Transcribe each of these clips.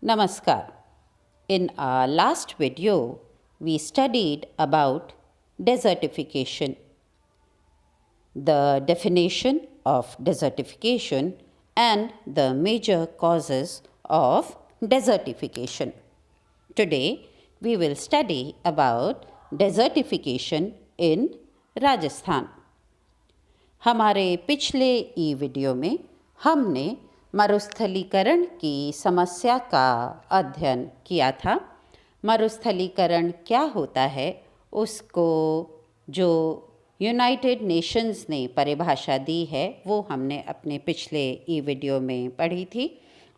Namaskar. In our last video, we studied about desertification, the definition of desertification, and the major causes of desertification. Today, we will study about desertification in Rajasthan. हमारे पिछले ई video में हमने मरुस्थलीकरण की समस्या का अध्ययन किया था। मरुस्थलीकरण क्या होता है उसको जो यूनाइटेड नेशंस ने परिभाषा दी है वो हमने अपने पिछले ई वीडियो में पढ़ी थी,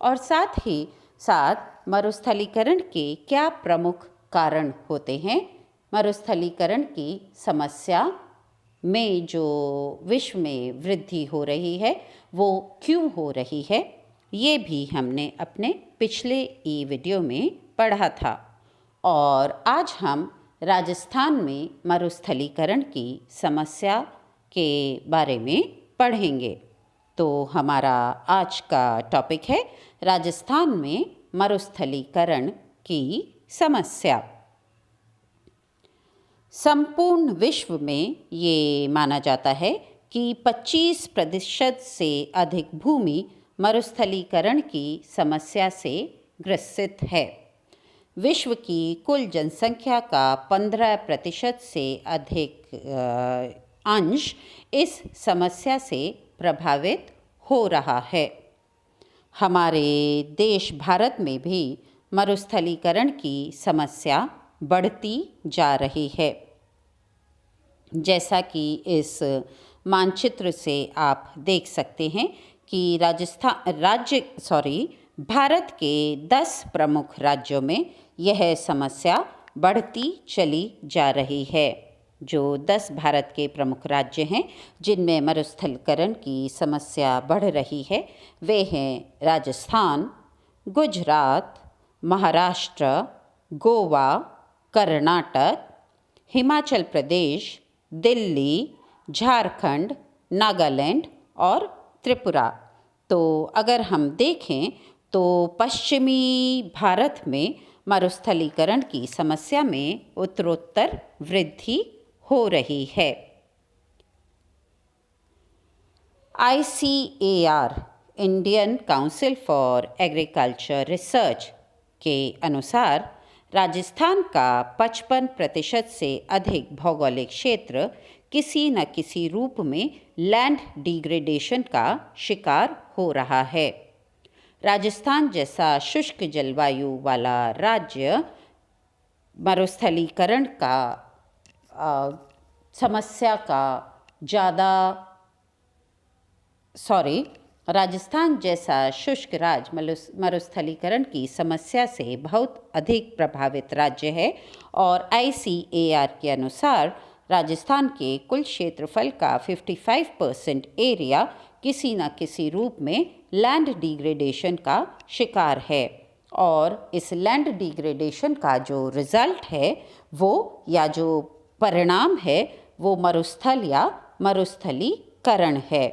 और साथ ही साथ मरुस्थलीकरण के क्या प्रमुख कारण होते हैं, मरुस्थलीकरण की समस्या में जो विश्व में वृद्धि हो रही है वो क्यों हो रही है, ये भी हमने अपने पिछले ई वीडियो में पढ़ा था। और आज हम राजस्थान में मरुस्थलीकरण की समस्या के बारे में पढ़ेंगे। तो हमारा आज का टॉपिक है राजस्थान में मरुस्थलीकरण की समस्या। संपूर्ण विश्व में ये माना जाता है कि 25% से अधिक भूमि मरुस्थलीकरण की समस्या से ग्रसित है। विश्व की कुल जनसंख्या का 15% से अधिक अंश इस समस्या से प्रभावित हो रहा है। हमारे देश भारत में भी मरुस्थलीकरण की समस्या बढ़ती जा रही है। जैसा कि इस मानचित्र से आप देख सकते हैं कि भारत के 10 प्रमुख राज्यों में यह समस्या बढ़ती चली जा रही है। जो 10 भारत के प्रमुख राज्य हैं जिनमें मरुस्थलीकरण की समस्या बढ़ रही है वे हैं राजस्थान, गुजरात, महाराष्ट्र, गोवा, कर्नाटक, हिमाचल प्रदेश, दिल्ली, झारखंड, नागालैंड और त्रिपुरा। तो अगर हम देखें तो पश्चिमी भारत में मरुस्थलीकरण की समस्या में उत्तरोत्तर वृद्धि हो रही है। ICAR Indian council for agriculture research के अनुसार राजस्थान का 55% से अधिक भौगोलिक क्षेत्र किसी न किसी रूप में लैंड डिग्रेडेशन का शिकार हो रहा है। राजस्थान जैसा शुष्क जलवायु वाला राज्य मरुस्थलीकरण का समस्या का राजस्थान जैसा शुष्क राज्य मरुस्थलीकरण की समस्या से बहुत अधिक प्रभावित राज्य है, और ICAR के अनुसार राजस्थान के कुल क्षेत्रफल का 55% एरिया किसी न किसी रूप में लैंड डिग्रेडेशन का शिकार है। और इस लैंड डिग्रेडेशन का जो रिजल्ट है वो या जो परिणाम है वो मरुस्थल या मरुस्थलीकरण है।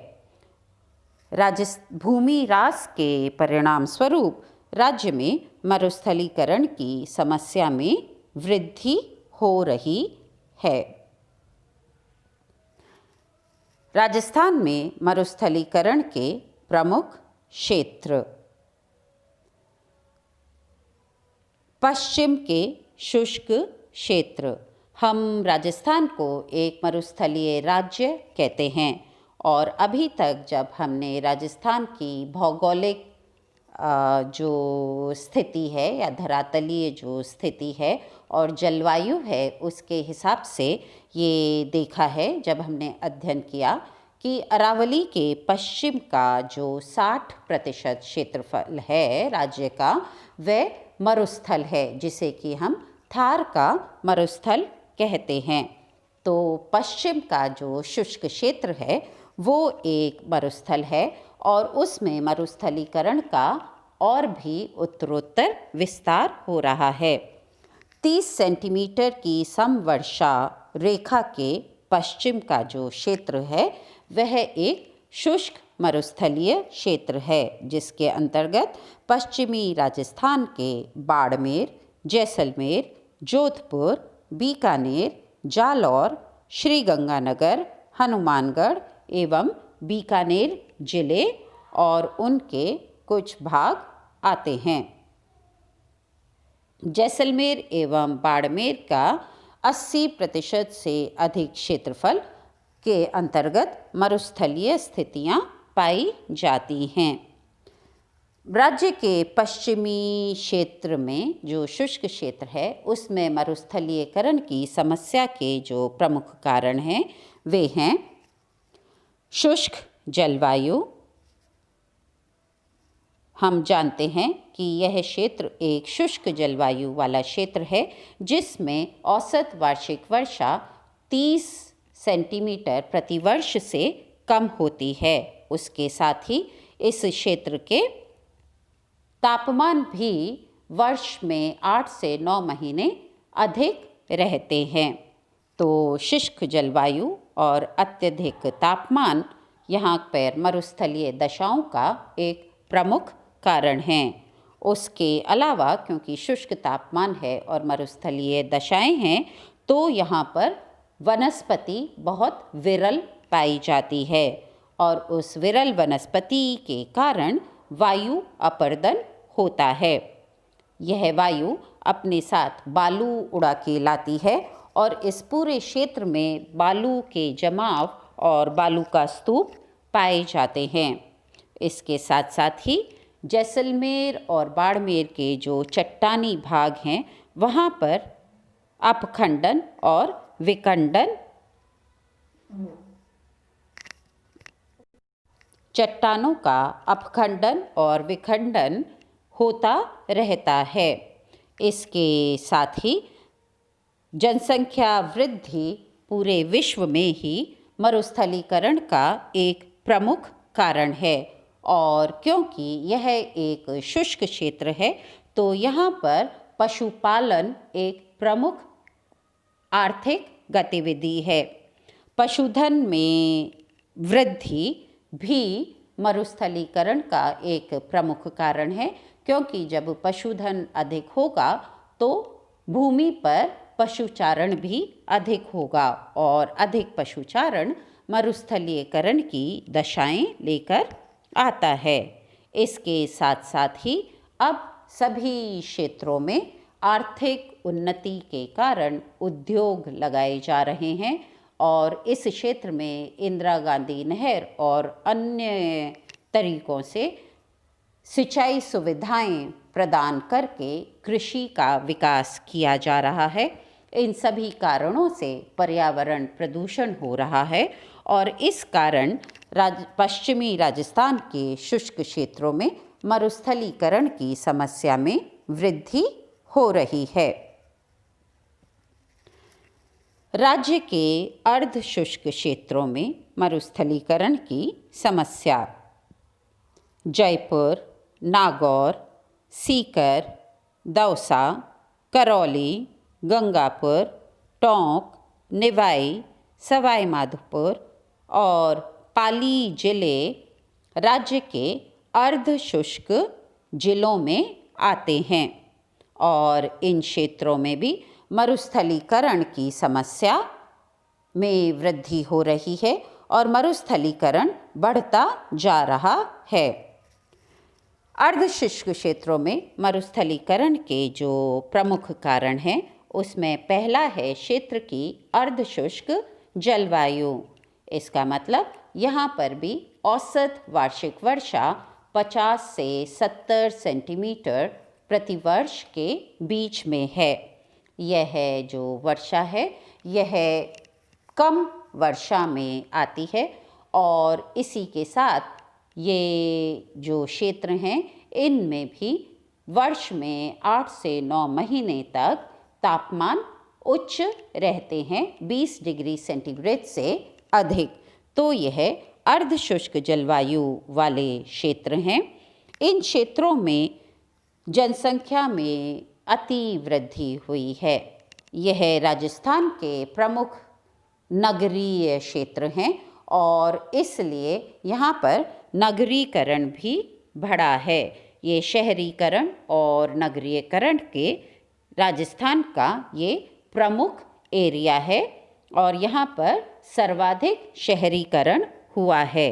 भूमि ह्रास के परिणाम स्वरूप राज्य में मरुस्थलीकरण की समस्या में वृद्धि हो रही है। राजस्थान में मरुस्थलीकरण के प्रमुख क्षेत्र: पश्चिम के शुष्क क्षेत्र। हम राजस्थान को एक मरुस्थलीय राज्य कहते हैं, और अभी तक जब हमने राजस्थान की भौगोलिक जो स्थिति है या धरातलीय जो स्थिति है और जलवायु है उसके हिसाब से ये देखा है, जब हमने अध्ययन किया कि अरावली के पश्चिम का जो 60% क्षेत्रफल है राज्य का वह मरुस्थल है, जिसे कि हम थार का मरुस्थल कहते हैं। तो पश्चिम का जो शुष्क क्षेत्र है वो एक मरुस्थल है, और उसमें मरुस्थलीकरण का और भी उत्तरोत्तर विस्तार हो रहा है। 30 सेंटीमीटर की समवर्षा रेखा के पश्चिम का जो क्षेत्र है वह एक शुष्क मरुस्थलीय क्षेत्र है जिसके अंतर्गत पश्चिमी राजस्थान के बाड़मेर, जैसलमेर, जोधपुर, बीकानेर, जालौर, श्रीगंगानगर, हनुमानगढ़ एवं बीकानेर जिले और उनके कुछ भाग आते हैं। जैसलमेर एवं बाड़मेर का 80% से अधिक क्षेत्रफल के अंतर्गत मरुस्थलीय स्थितियां पाई जाती हैं। राज्य के पश्चिमी क्षेत्र में जो शुष्क क्षेत्र है उसमें मरुस्थलीकरण की समस्या के जो प्रमुख कारण हैं वे हैं शुष्क जलवायु। हम जानते हैं कि यह क्षेत्र एक शुष्क जलवायु वाला क्षेत्र है जिसमें औसत वार्षिक वर्षा 30 सेंटीमीटर प्रति वर्ष से कम होती है। उसके साथ ही इस क्षेत्र के तापमान भी वर्ष में 8 से 9 महीने अधिक रहते हैं। तो शुष्क जलवायु और अत्यधिक तापमान यहाँ पर मरुस्थलीय दशाओं का एक प्रमुख कारण हैं। उसके अलावा क्योंकि शुष्क तापमान है और मरुस्थलीय दशाएं हैं तो यहाँ पर वनस्पति बहुत विरल पाई जाती है और उस विरल वनस्पति के कारण वायु अपर्दन होता है। यह वायु अपने साथ बालू उड़ा के लाती है और इस पूरे क्षेत्र में बालू के जमाव और बालू का स्तूप पाए जाते हैं। इसके साथ साथ ही जैसलमेर और बाड़मेर के जो चट्टानी भाग हैं वहाँ पर अपखंडन और विखंडन चट्टानों का अपखंडन और विखंडन होता रहता है। इसके साथ ही जनसंख्या वृद्धि पूरे विश्व में ही मरुस्थलीकरण का एक प्रमुख कारण है और क्योंकि यह एक शुष्क क्षेत्र है तो यहाँ पर पशुपालन एक प्रमुख आर्थिक गतिविधि है। पशुधन में वृद्धि भी मरुस्थलीकरण का एक प्रमुख कारण है क्योंकि जब पशुधन अधिक होगा तो भूमि पर पशुचारण भी अधिक होगा और अधिक पशुचारण मरुस्थलीकरण की दशाएं लेकर आता है। इसके साथ साथ ही अब सभी क्षेत्रों में आर्थिक उन्नति के कारण उद्योग लगाए जा रहे हैं और इस क्षेत्र में इंदिरा गांधी नहर और अन्य तरीकों से सिंचाई सुविधाएं प्रदान करके कृषि का विकास किया जा रहा है। इन सभी कारणों से पर्यावरण प्रदूषण हो रहा है और इस कारण पश्चिमी राजस्थान के शुष्क क्षेत्रों में मरुस्थलीकरण की समस्या में वृद्धि हो रही है। राज्य के अर्ध शुष्क क्षेत्रों में मरुस्थलीकरण की समस्या जयपुर, नागौर, सीकर, दौसा, करौली, गंगापुर, टोंक, निवाई, सवाई माधोपुर और पाली जिले राज्य के अर्ध शुष्क जिलों में आते हैं और इन क्षेत्रों में भी मरुस्थलीकरण की समस्या में वृद्धि हो रही है और मरुस्थलीकरण बढ़ता जा रहा है। अर्ध शुष्क क्षेत्रों में मरुस्थलीकरण के जो प्रमुख कारण हैं उसमें पहला है क्षेत्र की अर्ध शुष्क जलवायु। इसका मतलब यहाँ पर भी औसत वार्षिक वर्षा 50 से 70 सेंटीमीटर प्रति वर्ष के बीच में है। यह जो वर्षा है यह कम वर्षा में आती है और इसी के साथ ये जो क्षेत्र हैं इनमें भी वर्ष में 8 से 9 महीने तक तापमान उच्च रहते हैं 20 डिग्री सेंटीग्रेड से अधिक। तो यह अर्ध शुष्क जलवायु वाले क्षेत्र हैं। इन क्षेत्रों में जनसंख्या में अति वृद्धि हुई है। यह राजस्थान के प्रमुख नगरीय क्षेत्र हैं और इसलिए यहाँ पर नगरीकरण भी बढ़ा है। ये शहरीकरण और नगरीकरण के राजस्थान का ये प्रमुख एरिया है और यहाँ पर सर्वाधिक शहरीकरण हुआ है।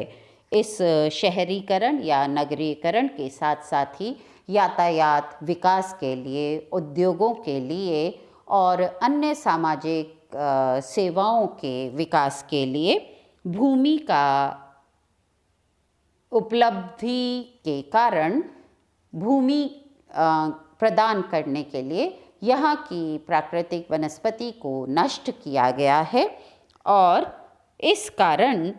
इस शहरीकरण या नगरीकरण के साथ साथ ही यातायात विकास के लिए, उद्योगों के लिए और अन्य सामाजिक सेवाओं के विकास के लिए भूमि का उपलब्धि के कारण भूमि प्रदान करने के लिए यहाँ की प्राकृतिक वनस्पति को नष्ट किया गया है और इस कारण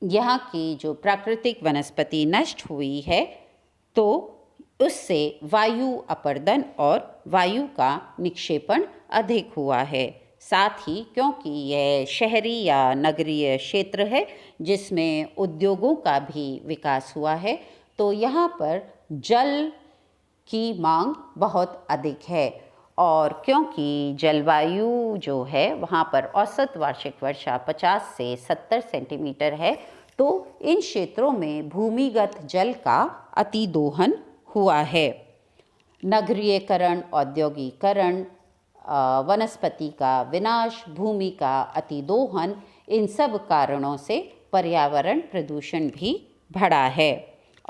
यहाँ की जो प्राकृतिक वनस्पति नष्ट हुई है तो उससे वायु अपरदन और वायु का निक्षेपण अधिक हुआ है। साथ ही क्योंकि यह शहरी या नगरीय क्षेत्र है जिसमें उद्योगों का भी विकास हुआ है तो यहाँ पर जल की मांग बहुत अधिक है और क्योंकि जलवायु जो है वहाँ पर औसत वार्षिक वर्षा 50 से 70 सेंटीमीटर है तो इन क्षेत्रों में भूमिगत जल का अतिदोहन हुआ है। नगरीयकरण, औद्योगिकरण, वनस्पति का विनाश, भूमि का अतिदोहन, इन सब कारणों से पर्यावरण प्रदूषण भी बढ़ा है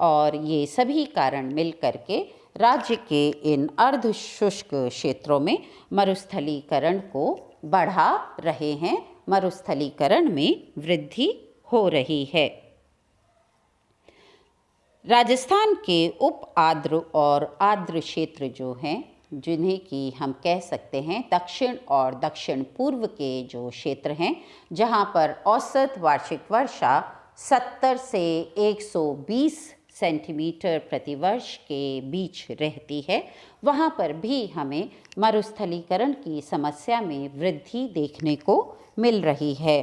और ये सभी कारण मिलकर के राज्य के इन अर्ध शुष्क क्षेत्रों में मरुस्थलीकरण को बढ़ा रहे हैं, मरुस्थलीकरण में वृद्धि हो रही है। राजस्थान के उप आर्द्र और आर्द्र क्षेत्र जो हैं, जिन्हें कि हम कह सकते हैं दक्षिण और दक्षिण पूर्व के जो क्षेत्र हैं, जहाँ पर औसत वार्षिक वर्षा 70 से 120 सेंटीमीटर प्रतिवर्ष के बीच रहती है, वहाँ पर भी हमें मरुस्थलीकरण की समस्या में वृद्धि देखने को मिल रही है।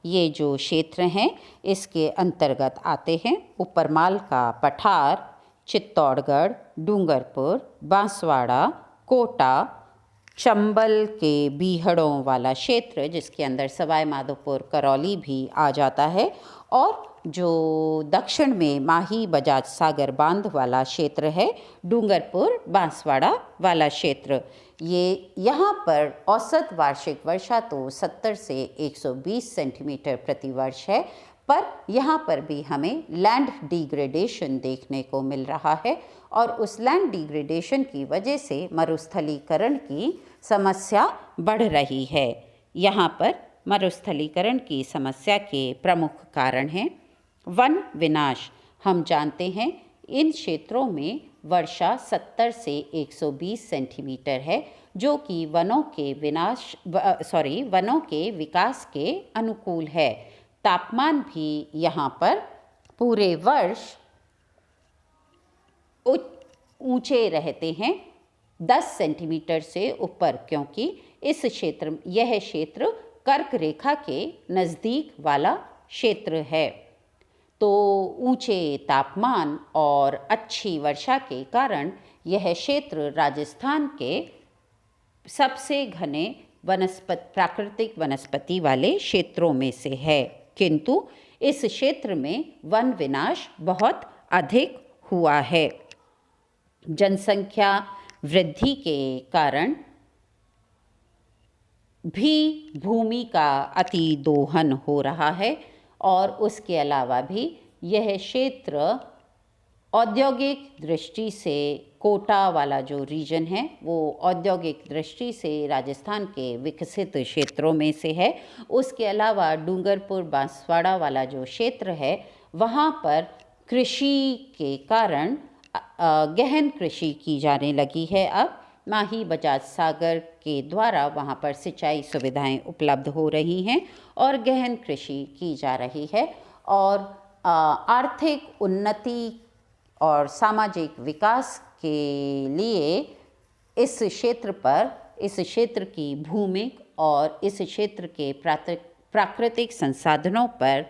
ये जो क्षेत्र हैं इसके अंतर्गत आते हैं ऊपरमाल का पठार, चित्तौड़गढ़, डूंगरपुर, बांसवाड़ा, कोटा, चंबल के बीहड़ों वाला क्षेत्र जिसके अंदर सवाई माधोपुर, करौली भी आ जाता है और जो दक्षिण में माही बजाज सागर बांध वाला क्षेत्र है, डूंगरपुर, बांसवाड़ा वाला क्षेत्र, ये यहाँ पर औसत वार्षिक वर्षा तो 70 से 120 सेंटीमीटर प्रतिवर्ष है, पर यहाँ पर भी हमें लैंड डिग्रेडेशन देखने को मिल रहा है और उस लैंड डिग्रेडेशन की वजह से मरुस्थलीकरण की समस्या बढ़ रही है। यहाँ पर मरुस्थलीकरण की समस्या के प्रमुख कारण हैं वन विनाश। हम जानते हैं इन क्षेत्रों में वर्षा 70 से 120 सेंटीमीटर है जो कि वनों के विकास के अनुकूल है। तापमान भी यहाँ पर पूरे वर्ष ऊंचे रहते हैं 10 सेंटीमीटर से ऊपर, क्योंकि यह क्षेत्र कर्क रेखा के नज़दीक वाला क्षेत्र है। तो ऊंचे तापमान और अच्छी वर्षा के कारण यह क्षेत्र राजस्थान के सबसे घने प्राकृतिक वनस्पति वाले क्षेत्रों में से है, किंतु इस क्षेत्र में वन विनाश बहुत अधिक हुआ है। जनसंख्या वृद्धि के कारण भी भूमि का अतिदोहन हो रहा है और उसके अलावा भी यह क्षेत्र औद्योगिक दृष्टि से कोटा वाला जो रीजन है वो औद्योगिक दृष्टि से राजस्थान के विकसित क्षेत्रों में से है। उसके अलावा डूंगरपुर बांसवाड़ा वाला जो क्षेत्र है वहाँ पर कृषि के कारण गहन कृषि की जाने लगी है। अब माही बजाज सागर के द्वारा वहाँ पर सिंचाई सुविधाएं उपलब्ध हो रही हैं और गहन कृषि की जा रही है और आर्थिक उन्नति और सामाजिक विकास के लिए इस क्षेत्र की भूमिक और इस क्षेत्र के प्राकृतिक संसाधनों पर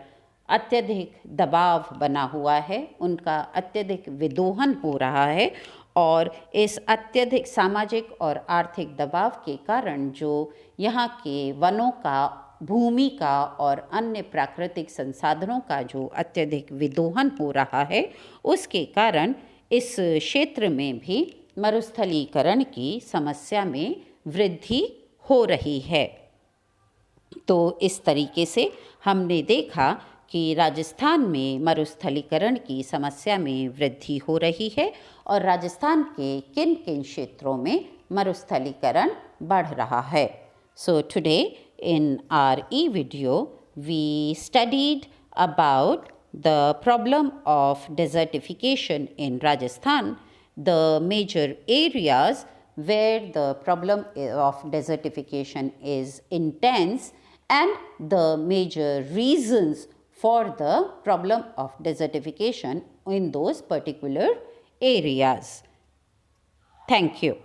अत्यधिक दबाव बना हुआ है, उनका अत्यधिक विदोहन हो रहा है और इस अत्यधिक सामाजिक और आर्थिक दबाव के कारण जो यहाँ के वनों का भूमि का और अन्य प्राकृतिक संसाधनों का जो अत्यधिक विदोहन हो रहा है, उसके कारण इस क्षेत्र में भी मरुस्थलीकरण की समस्या में वृद्धि हो रही है। तो इस तरीके से हमने देखा कि राजस्थान में मरुस्थलीकरण की समस्या में वृद्धि हो रही है और राजस्थान के किन किन क्षेत्रों में मरुस्थलीकरण बढ़ रहा है। So today in our e-video, we studied about the problem of desertification in Rajasthan, the major areas where the problem of desertification is intense, and the major reasons for the problem of desertification in those particular areas. Thank you.